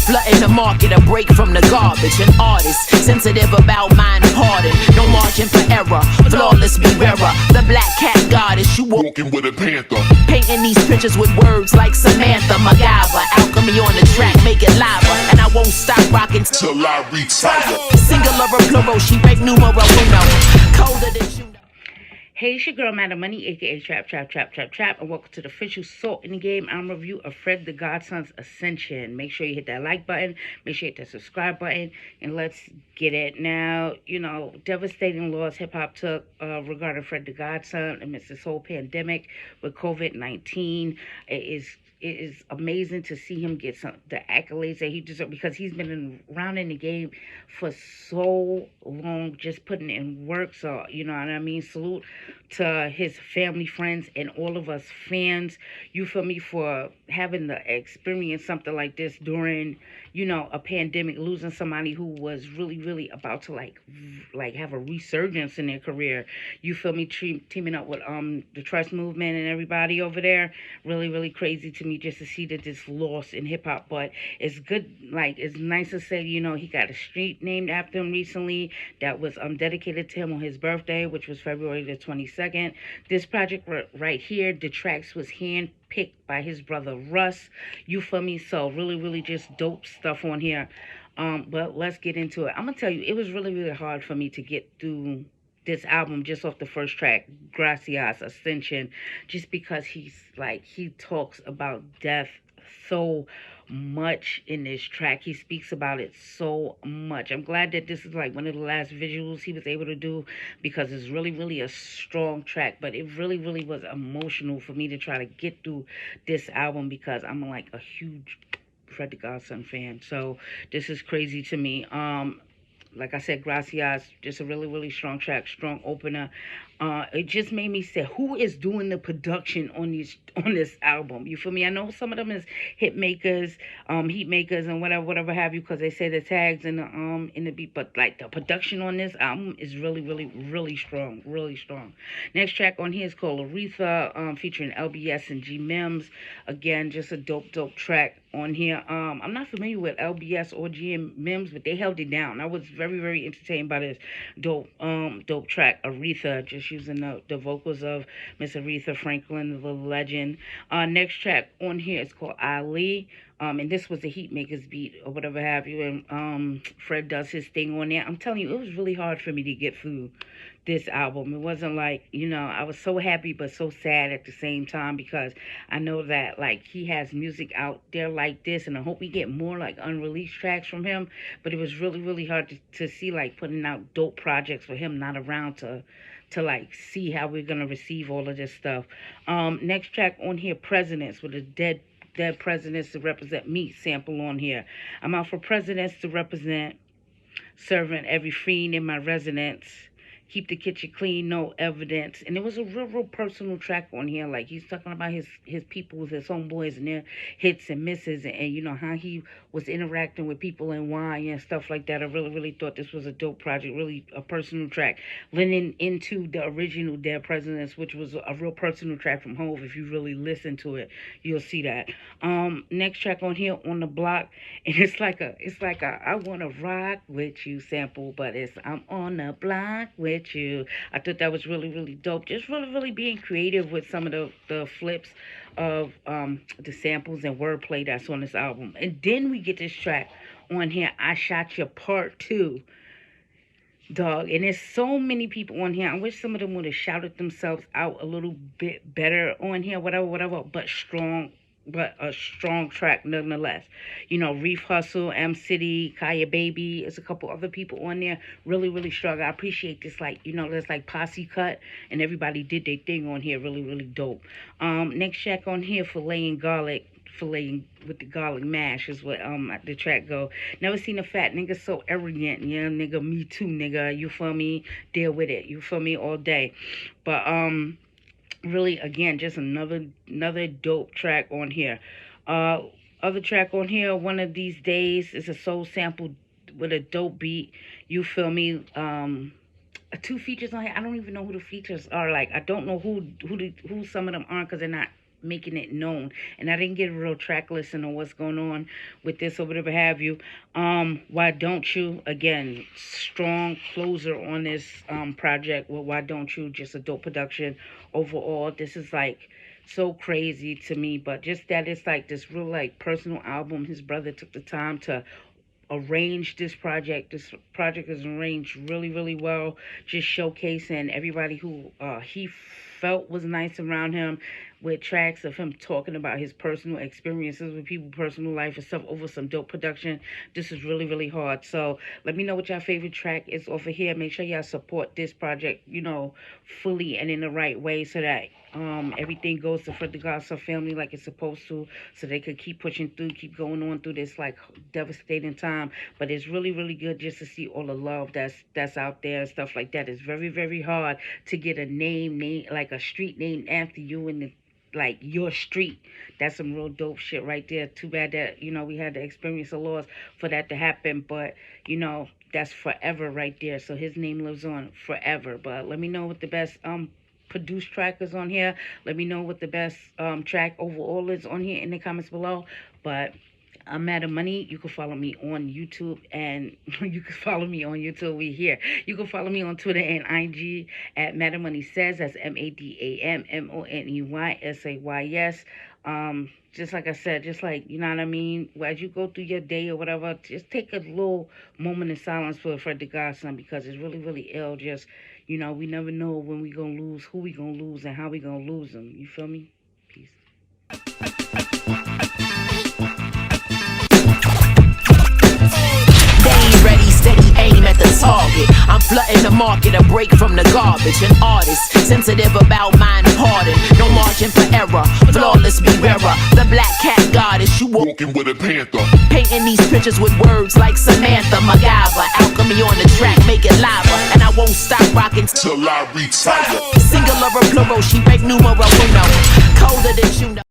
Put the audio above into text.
Flooding the market, a break from the garbage. An artist, sensitive about mind pardon. No margin for error, flawless be bearer. The black cat goddess, you walking with a panther. Painting these pictures with words like Samantha MacGyver. Alchemy on the track, make it lava. And I won't stop rocking till I retire. Singular or plural, she break numero uno. Colder than you. Hey, it's your girl, Madam Money, aka Trap, and welcome to the official Salt in the Game album review of Fred the Godson's Ascension. Make sure you hit that like button, make sure you hit that subscribe button, and let's get it. Now, devastating loss hip hop took regarding Fred the Godson amidst this whole pandemic with COVID-19. It is amazing to see him get the accolades that he deserves, because he's been around in the game for so long, just putting in work. So, you know what I mean? Salute to his family, friends, and all of us fans. You feel me, for having to experience something like this during, a pandemic, losing somebody who was really, really about to like have a resurgence in their career. You feel me, teaming up with the Trust Movement and everybody over there. Really, really crazy to me just to see that this loss in hip hop. But it's good, it's nice to say, he got a street named after him recently that was dedicated to him on his birthday, which was February the 22nd. This project right here, the tracks was handpicked by his brother Russ. You feel me? So really, really just dope stuff on here. But let's get into it. I'm gonna tell you, it was really, really hard for me to get through this album just off the first track, Gracias, Ascension, just because he talks about death so much in this track. He speaks about it so much. I'm glad that this is one of the last visuals he was able to do, because it's really, really a strong track. But it really, really was emotional for me to try to get through this album, because I'm a huge Fred the Godson fan. So this is crazy to me. Like I said, Gracias, just a really, really strong track, strong opener. It just made me say, who is doing the production on this album? You feel me? I know some of them is heat makers, and whatever have you, because they say the tags in the beat. But the production on this album is really, really, really strong, really strong. Next track on here is called Aretha, featuring LBS and G Mims. Again, just a dope track on here. I'm not familiar with LBS or G Mims, but they held it down. I was very, very entertained by this dope track, Aretha, just using the vocals of Miss Aretha Franklin, the legend. Next track on here is called Ali. And this was a Heatmaker's beat or whatever have you. And Fred does his thing on there. I'm telling you, it was really hard for me to get through this album. It wasn't I was so happy but so sad at the same time, because I know that he has music out there like this, and I hope we get more unreleased tracks from him. But it was really, really hard to see putting out dope projects for him not around to see how we're gonna receive all of this stuff. Next track on here, Presidents, with a dead presidents to represent me sample on here. I'm out for presidents to represent, serving every fiend in my residence. Keep the kitchen clean, no evidence. And it was a real personal track on here. He's talking about his people, his homeboys, and their hits and misses, and how he was interacting with people in wine and stuff like that. I really, really thought this was a dope project, really a personal track, leaning into the original Dead Presidents, which was a real personal track from Hove. If you really listen to it, you'll see that. Next track on here, On the Block, and it's like a I wanna rock with you sample, but it's I'm on the block with you. I thought that was really, really dope. Just really, really being creative with some of the flips of the samples and wordplay that's on this album. And then we get this track on here, I Shot You Part 2. Dog, and there's so many people on here. I wish some of them would have shouted themselves out a little bit better on here, whatever, but a strong track nonetheless. Reef Hustle, M City, Kaya Baby, there's a couple other people on there. Really, really strong. I appreciate this, there's posse cut, and everybody did their thing on here. Really, really dope. Next track on here, Filleting with the garlic mash is what the track go. Never seen a fat nigga so arrogant. Yeah, nigga, me too, nigga. You feel me? Deal with it. You feel me? All day. But really, again, just another dope track on here. Other track on here, One of These Days, is a soul sample with a dope beat. You feel me? 2 features on here. I don't even know who the features are. I don't know who some of them are, because they're making it known. And I didn't get a real track listing on what's going on with this or whatever have you. Why Don't You? Again, strong closer on this project. Well, Why Don't You? Just a dope production overall. This is like so crazy to me, but just that it's like this real like personal album. His brother took the time to arrange this project. This project is arranged really, really well, just showcasing everybody who he felt was nice around him, with tracks of him talking about his personal experiences with people, personal life and stuff over some dope production. This is really, really hard. So let me know what your favorite track is off of here. Make sure y'all support this project, you know, fully and in the right way, so that everything goes to Fred the Godson family like it's supposed to, so they could keep pushing through, keep going on through this like devastating time. But it's really, really good just to see all the love that's out there and stuff like that. It's very, very hard to get a name like a street named after you in the like your street. That's some real dope shit right there. Too bad that, you know, we had to experience a loss for that to happen, but you know, that's forever right there. So his name lives on forever. But let me know what the best produced track is on here. Let me know what the best track overall is on here in the comments below. But I'm Madam Money. You can follow me on YouTube, and you can follow me on YouTube. We here. You can follow me on Twitter and IG at Madam Money Says. That's MADAMMONEYSAYS. Just like I said, just like, you know what I mean, as you go through your day or whatever, just take a little moment of silence for Fred the Godson, because it's really, really ill. Just, you know, we never know when we gonna lose, who we gonna lose, and how we gonna lose them. You feel me? Peace. Ready, steady, aim at the target. I'm flooding the market, a break from the garbage. An artist, sensitive about mind pardon. No margin for error, flawless be rarer. The black cat goddess, you walking with a panther. Painting these pictures with words like Samantha, MacGyver. Alchemy on the track, make it lava. And I won't stop rocking till I retire. Singular or plural, she rank numero uno. Colder than you know.